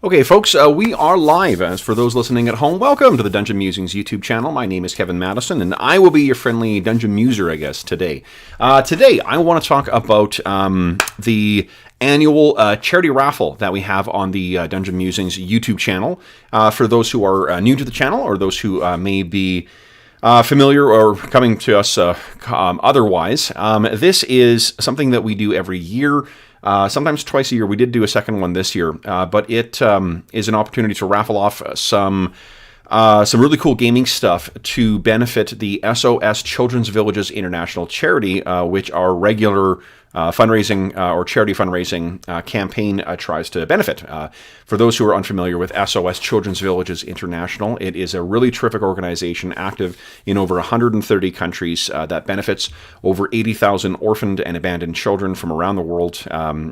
Okay, folks, we are live. As for those listening at home, welcome to the Dungeon Musings YouTube channel. My name is Kevin Madison, and I will be your friendly dungeon muser, I guess, today. Today, I want to talk about the annual charity raffle that we have on the Dungeon Musings YouTube channel. For those who are new to the channel, or those who may be familiar or coming to us otherwise, this is something that we do every year. Sometimes twice a year. We did do a second one this year, but it is an opportunity to raffle off some really cool gaming stuff to benefit the SOS Children's Villages International charity, which our regular fundraising or charity fundraising campaign tries to benefit. For those who are unfamiliar with SOS Children's Villages International, it is a really terrific organization active in over 130 countries that benefits over 80,000 orphaned and abandoned children from around the world.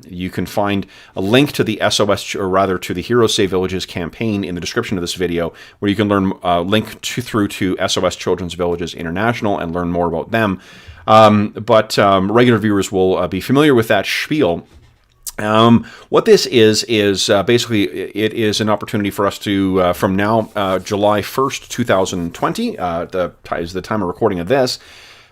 You can find a link to the SOS, or rather to the Heroes Save Villages campaign in the description of this video, where you can learn through to SOS Children's Villages International and learn more about them. But regular viewers will be familiar with that spiel. What this is basically it is an opportunity for us to, from now, July 1st, 2020, is the time of recording of this.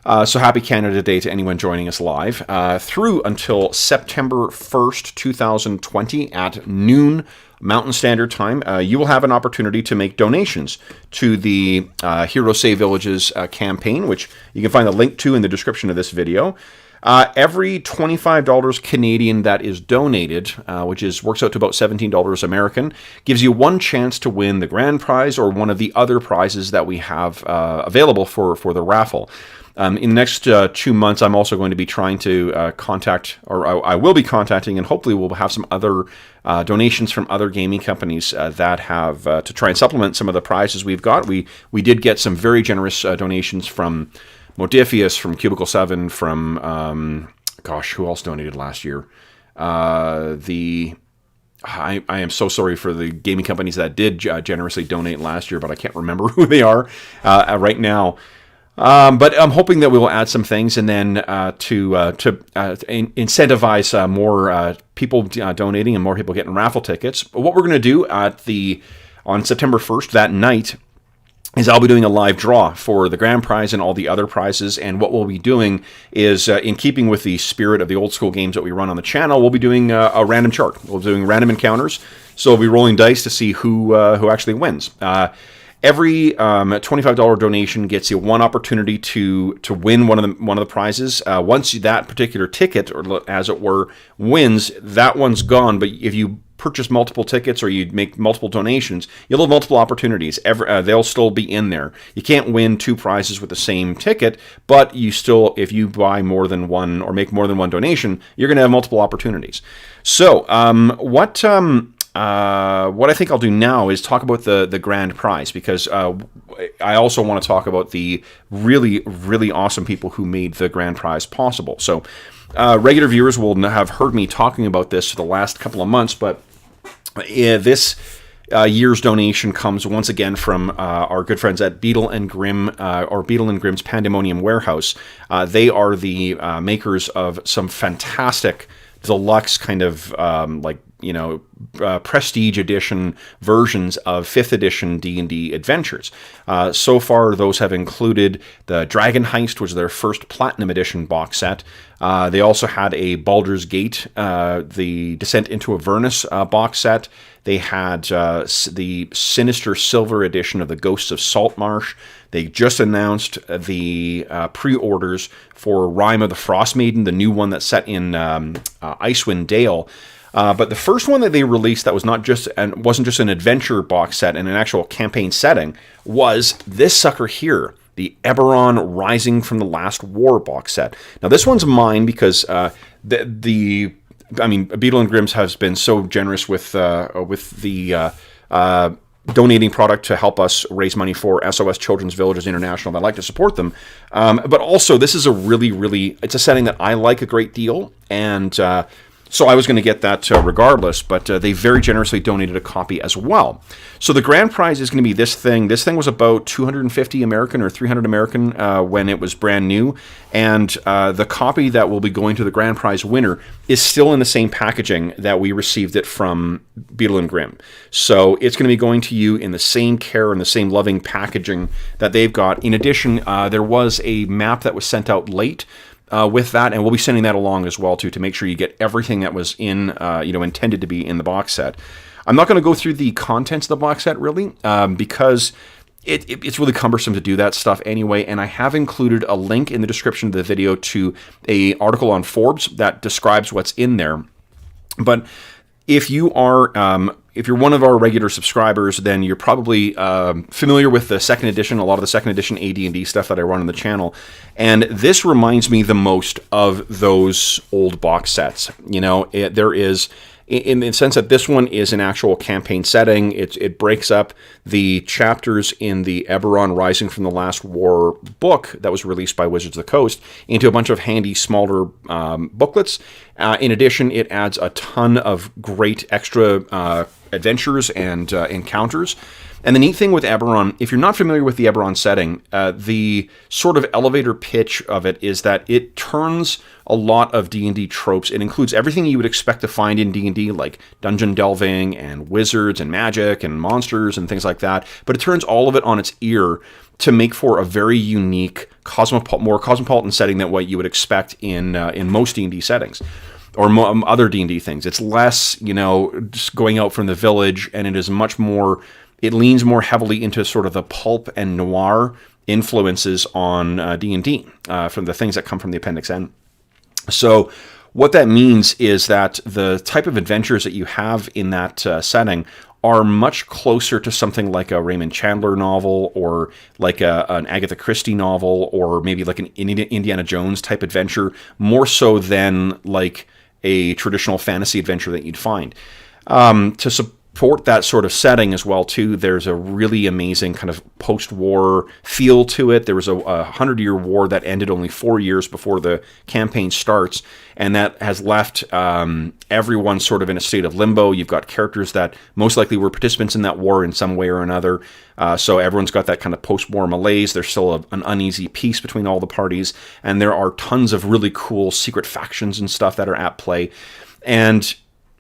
So happy Canada Day to anyone joining us live, through until September 1st, 2020 at noon Mountain Standard Time. You will have an opportunity to make donations to the Hero Save Villages campaign, which you can find the link to in the description of this video. Every $25 Canadian that is donated, which works out to about $17 American, gives you one chance to win the grand prize or one of the other prizes that we have available for the raffle. In the next 2 months, I'm also going to be trying to contact, or I will be contacting, and hopefully we'll have some other donations from other gaming companies that have, to try and supplement some of the prizes we've got. We did get some very generous donations from Modifius, from Cubicle 7, from, who else donated last year? I am so sorry for the gaming companies that did generously donate last year, but I can't remember who they are right now. But I'm hoping that we will add some things, and then to incentivize more people donating and more people getting raffle tickets. But what we're going to do on September 1st, that night, is I'll be doing a live draw for the grand prize and all the other prizes. And what we'll be doing is, in keeping with the spirit of the old school games that we run on the channel, we'll be doing a random chart. We'll be doing random encounters. So we'll be rolling dice to see who actually wins. Every $25 donation gets you one opportunity to win one of the prizes. Once that particular ticket, or as it were, wins, that one's gone. But if you purchase multiple tickets or you make multiple donations, you'll have multiple opportunities. They'll still be in there. You can't win two prizes with the same ticket, but you still, if you buy more than one or make more than one donation, you're going to have multiple opportunities. So, what I think I'll do now is talk about the grand prize, because I also want to talk about the really, really awesome people who made the grand prize possible. So regular viewers will have heard me talking about this for the last couple of months, but this year's donation comes once again from our good friends at Beetle and Grimm, or Beetle and Grimm's Pandemonium Warehouse. They are the makers of some fantastic deluxe kind of prestige edition versions of 5th edition D&D adventures. So far, those have included the Dragon Heist, which was their first Platinum Edition box set. They also had a Baldur's Gate, the Descent into Avernus box set. They had the Sinister Silver edition of the Ghosts of Saltmarsh. They just announced the pre-orders for Rime of the Frost Maiden, the new one that's set in Icewind Dale. But the first one that they released that wasn't just an adventure box set and an actual campaign setting was this sucker here, the Everon Rising from the Last War box set. Now this one's mine because Beetle and Grimm's has been so generous with the donating product to help us raise money for SOS Children's Villages International. I'd like to support them. But also, this is a really, really, it's a setting that I like a great deal, and So I was going to get that regardless, but they very generously donated a copy as well. So the grand prize is going to be this thing. This thing was about 250 American or 300 American when it was brand new, and the copy that will be going to the grand prize winner is still in the same packaging that we received it from Beadle and Grimm. So it's going to be going to you in the same care and the same loving packaging that they've got. In addition, there was a map that was sent out late with that, and we'll be sending that along as well too, to make sure you get everything that was in, intended to be in the box set. I'm not going to go through the contents of the box set really, because it's really cumbersome to do that stuff anyway. And I have included a link in the description of the video to a article on Forbes that describes what's in there. But if you are if you're one of our regular subscribers, then you're probably familiar with the second edition, a lot of the second edition AD&D stuff that I run on the channel. And this reminds me the most of those old box sets. There is, in the sense that this one is an actual campaign setting. It breaks up the chapters in the Everon Rising from the Last War book that was released by Wizards of the Coast into a bunch of handy, smaller booklets. In addition, it adds a ton of great extra adventures and encounters. And the neat thing with Everon, if you're not familiar with the Everon setting, the sort of elevator pitch of it is that it turns a lot of D&D tropes. It includes everything you would expect to find in D&D, like dungeon delving and wizards and magic and monsters and things like that. But it turns all of it on its ear to make for a very unique, more cosmopolitan setting than what you would expect in most D&D settings. Or other D&D things. It's less, just going out from the village, and it is much more, it leans more heavily into sort of the pulp and noir influences on D&D from the things that come from the Appendix N. So what that means is that the type of adventures that you have in that setting are much closer to something like a Raymond Chandler novel, or like an Agatha Christie novel, or maybe like an Indiana Jones type adventure, more so than like a traditional fantasy adventure that you'd find. To support that sort of setting as well too, there's a really amazing kind of post-war feel to it. There was a 100-year war that ended only 4 years before the campaign starts, and that has left everyone sort of in a state of limbo. You've got characters that most likely were participants in that war in some way or another, so everyone's got that kind of post-war malaise. There's still an uneasy peace between all the parties, and there are tons of really cool secret factions and stuff that are at play. And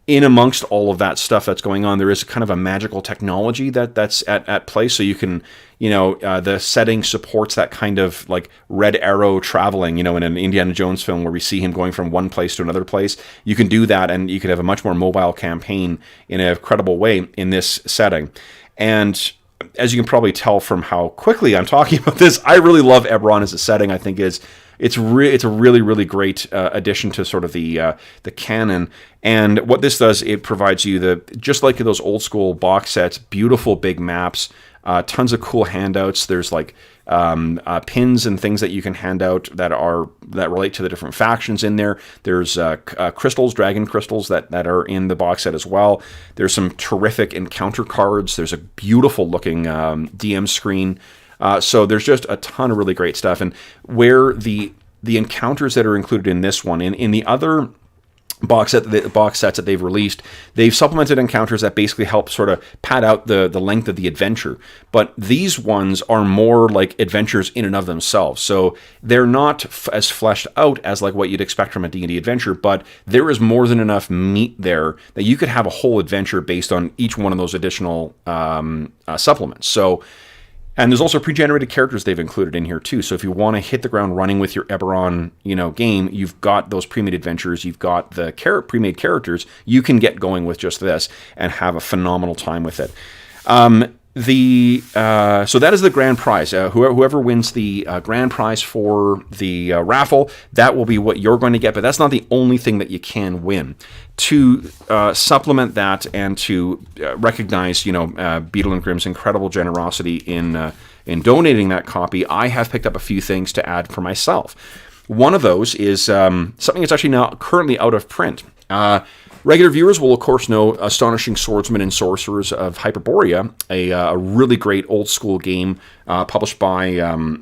in amongst all of that stuff that's going on, there is kind of a magical technology that's at play. So you can, the setting supports that kind of like Red Arrow traveling, in an Indiana Jones film where we see him going from one place to another place. You can do that, and you could have a much more mobile campaign in a credible way in this setting. And as you can probably tell from how quickly I'm talking about this, I really love Everon as a setting. I think it's a really, really great addition to sort of the canon. And what this does, it provides you just like those old school box sets, beautiful big maps, tons of cool handouts. There's like pins and things that you can hand out that relate to the different factions in there. There's crystals, dragon crystals that are in the box set as well. There's some terrific encounter cards. There's a beautiful looking DM screen. So there's just a ton of really great stuff. And where the encounters that are included in this one, in the other box sets that they've released, they've supplemented encounters that basically help sort of pad out the length of the adventure. But these ones are more like adventures in and of themselves. So they're not as fleshed out as like what you'd expect from a D&D adventure, but there is more than enough meat there that you could have a whole adventure based on each one of those additional supplements. And there's also pre-generated characters they've included in here too. So if you want to hit the ground running with your Everon, game, you've got those pre-made adventures, you've got the pre-made characters. You can get going with just this and have a phenomenal time with it. So that is the grand prize. Whoever wins the grand prize for the raffle, that will be what you're going to get. But that's not the only thing that you can win. To supplement that and to recognize, Beadle and Grimm's incredible generosity in donating that copy, I have picked up a few things to add for myself. One of those is something that's actually now currently out of print. Regular viewers will, of course, know Astonishing Swordsmen and Sorcerers of Hyperborea, a really great old-school game published by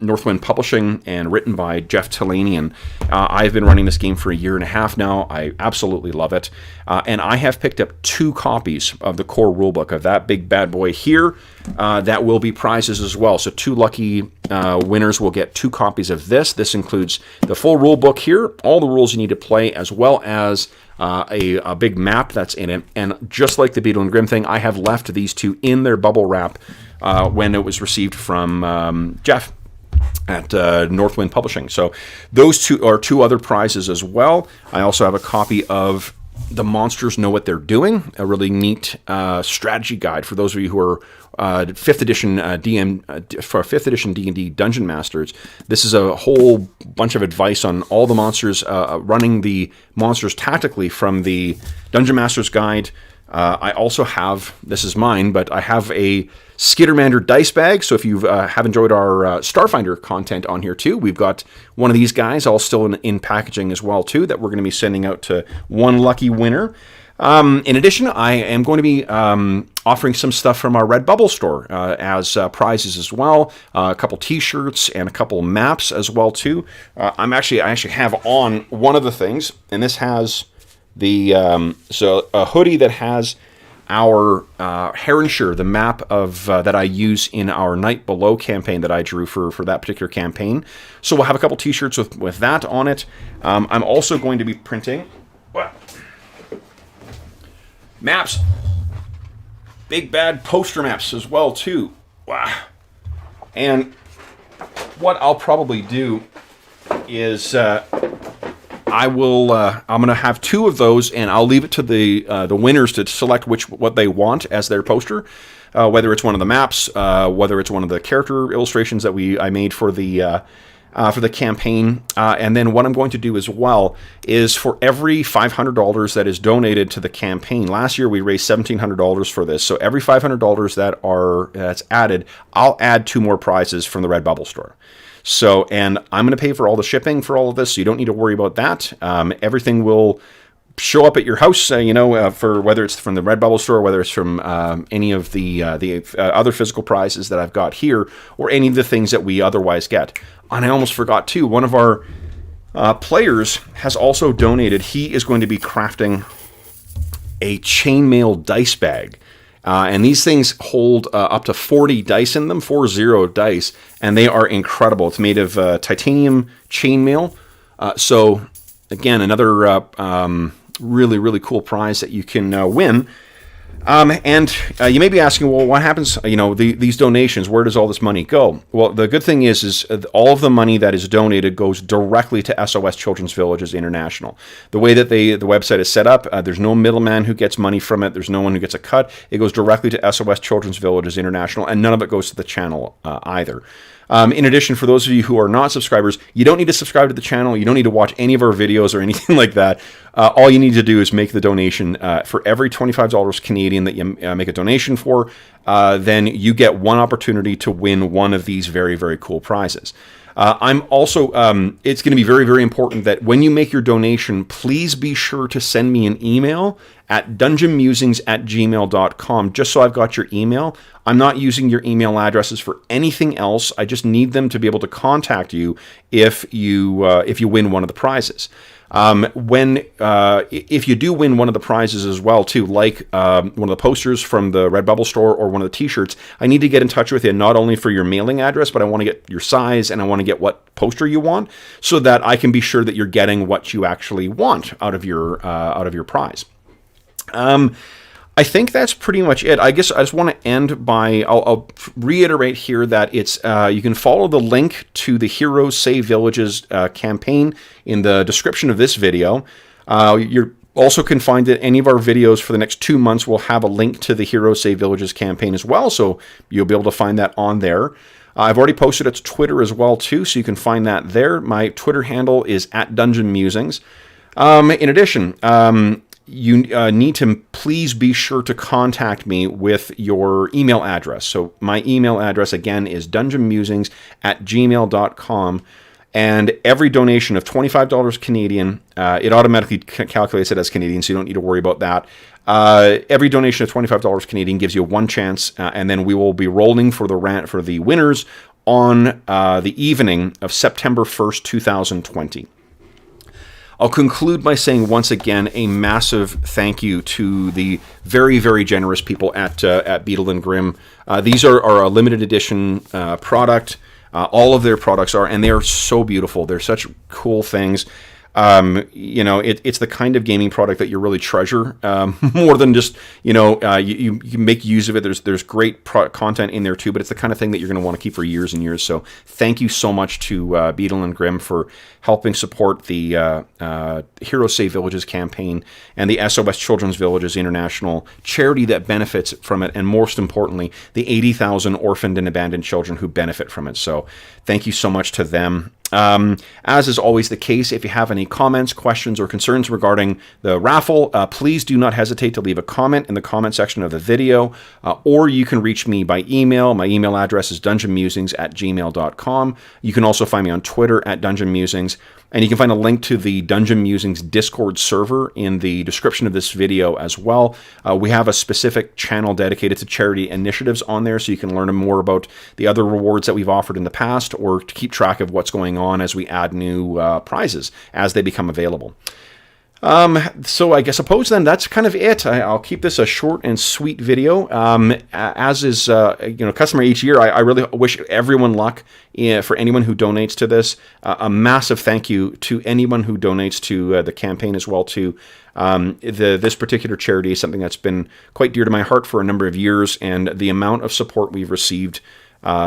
Northwind Publishing and written by Jeff Talanian. I've been running this game for a year and a half now. I absolutely love it. And I have picked up 2 copies of the core rulebook of that big bad boy here. That will be prizes as well. So 2 lucky winners will get 2 copies of this. This includes the full rulebook here, all the rules you need to play, as well as a big map that's in it. And just like the Beetle and Grimm thing, I have left these 2 in their bubble wrap when it was received from Jeff at Northwind Publishing. So those 2 are 2 other prizes as well. I also have a copy of The Monsters Know What They're Doing, a really neat strategy guide for those of you who are 5th edition for 5th edition D&D Dungeon Masters. This is a whole bunch of advice on all the monsters, running the monsters tactically from the Dungeon Master's Guide. I also have, this is mine, but I have a Skittermander dice bag. So if you have enjoyed our Starfinder content on here too, we've got one of these guys all still in packaging as well too, that we're going to be sending out to 1 lucky winner. In addition, I am going to be offering some stuff from our Redbubble store as prizes as well. A couple T-shirts and a couple maps as well too. I actually have on one of the things, and this has the so a hoodie that has our Heronshire, the map of that I use in our Night Below campaign that I drew for that particular campaign. So we'll have a couple T-shirts with that on it. I'm also going to be printing maps, big bad poster maps as well too. Wow! And what I'll probably do is I'm going to have 2 of those, and I'll leave it to the winners to select what they want as their poster. Whether it's one of the maps, whether it's one of the character illustrations that I made for the campaign. And then what I'm going to do as well is for every $500 that is donated to the campaign. Last year we raised $1,700 for this. So every $500 that's added, I'll add 2 more prizes from the Redbubble store. So, and I'm going to pay for all the shipping for all of this, so you don't need to worry about that. Everything will show up at your house, for whether it's from the Redbubble store, whether it's from any of the other physical prizes that I've got here, or any of the things that we otherwise get. And I almost forgot too, one of our players has also donated. He is going to be crafting a chainmail dice bag. And these things hold up to 40 dice in them, 40 dice, and they are incredible. It's made of titanium chainmail. So, again, another really, really cool prize that you can win. And you may be asking, well, what happens, these donations, where does all this money go? Well, the good thing is all of the money that is donated goes directly to SOS Children's Villages International. The way that the website is set up, there's no middleman who gets money from it. There's no one who gets a cut. It goes directly to SOS Children's Villages International, and none of it goes to the channel either. In addition, for those of you who are not subscribers, you don't need to subscribe to the channel. You don't need to watch any of our videos or anything like that. All you need to do is make the donation. For every $25 Canadian that you make a donation for, then you get 1 opportunity to win one of these very, very cool prizes. I'm also, it's going to be very, very important that when you make your donation, please be sure to send me an email at dungeonmusings@gmail.com, just so I've got your email. I'm not using your email addresses for anything else. I just need them to be able to contact you if you win one of the prizes. If you do win one of the prizes as well too, like one of the posters from the Redbubble store or one of the T-shirts, I need to get in touch with you not only for your mailing address, but I want to get your size and I want to get what poster you want, so that I can be sure that you're getting what you actually want out of your prize. I think that's pretty much it. I guess I just want to end by, I'll reiterate here that it's you can follow the link to the Heroes Save Villages campaign in the description of this video. You also can find that any of our videos for the next 2 months will have a link to the Heroes Save Villages campaign as well, so you'll be able to find that on there. I've already posted it to Twitter as well too, so you can find that there. My Twitter handle is @DungeonMusings. In addition, you need to please be sure to contact me with your email address. So my email address, again, is dungeonmusings@gmail.com. And every donation of $25 Canadian, it automatically calculates it as Canadian, so you don't need to worry about that. Every donation of $25 Canadian gives you one chance, and then we will be rolling for the winners on the evening of September 1st, 2020. I'll conclude by saying once again a massive thank you to the very, very generous people at Beetle and Grimm. These are a limited edition product. All of their products are, and they are so beautiful. They're such cool things. It's the kind of gaming product that you really treasure more than just, you make use of it. There's great content in there too, but it's the kind of thing that you're going to want to keep for years and years. So thank you so much to Beetle and Grimm for helping support the Heroes Save Villages campaign and the SOS Children's Villages International charity that benefits from it, and most importantly, the 80,000 orphaned and abandoned children who benefit from it. So thank you so much to them. As is always the case, if you have any comments, questions, or concerns regarding the raffle, please do not hesitate to leave a comment in the comment section of the video, or you can reach me by email. My email address is dungeonmusings@gmail.com. You can also find me on Twitter @dungeonmusings, and you can find a link to the Dungeon Musings Discord server in the description of this video as well. We have a specific channel dedicated to charity initiatives on there, so you can learn more about the other rewards that we've offered in the past, or to keep track of what's going on as we add new prizes as they become available. So I suppose then that's kind of it. I'll keep this a short and sweet video. As is customary each year, I really wish everyone luck for anyone who donates to this. A massive thank you to anyone who donates to the campaign as well too. This particular charity is something that's been quite dear to my heart for a number of years, and the amount of support we've received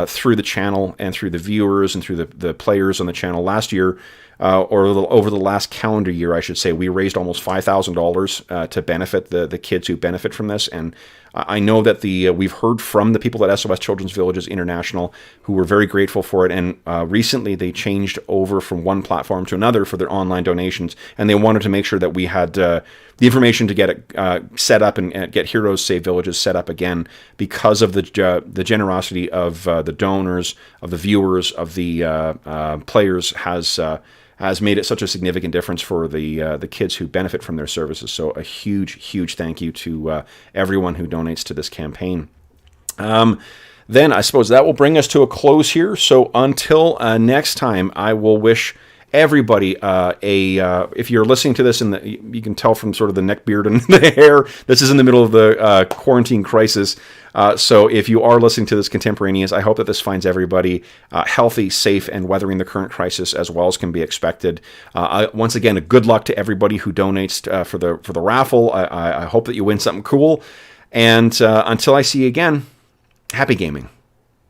through the channel and through the viewers and through the players on the channel last year, or over the last calendar year, I should say, we raised almost $5,000 to benefit the kids who benefit from this. And I know that we've heard from the people at SOS Children's Villages International who were very grateful for it. And recently they changed over from one platform to another for their online donations, and they wanted to make sure that we had the information to get it set up and get Heroes Save Villages set up again, because of the generosity of the donors, of the viewers, of the players has made it such a significant difference for the kids who benefit from their services. So a huge, huge thank you to everyone who donates to this campaign. Then I suppose that will bring us to a close here. So until next time, I will wish everybody if you're listening to this, and you can tell from sort of the neck beard and the hair, this is in the middle of the quarantine crisis. So if you are listening to this contemporaneous, I hope that this finds everybody healthy, safe, and weathering the current crisis as well as can be expected. Once again, a good luck to everybody who donates for the raffle. I hope that you win something cool. And until I see you again, happy gaming.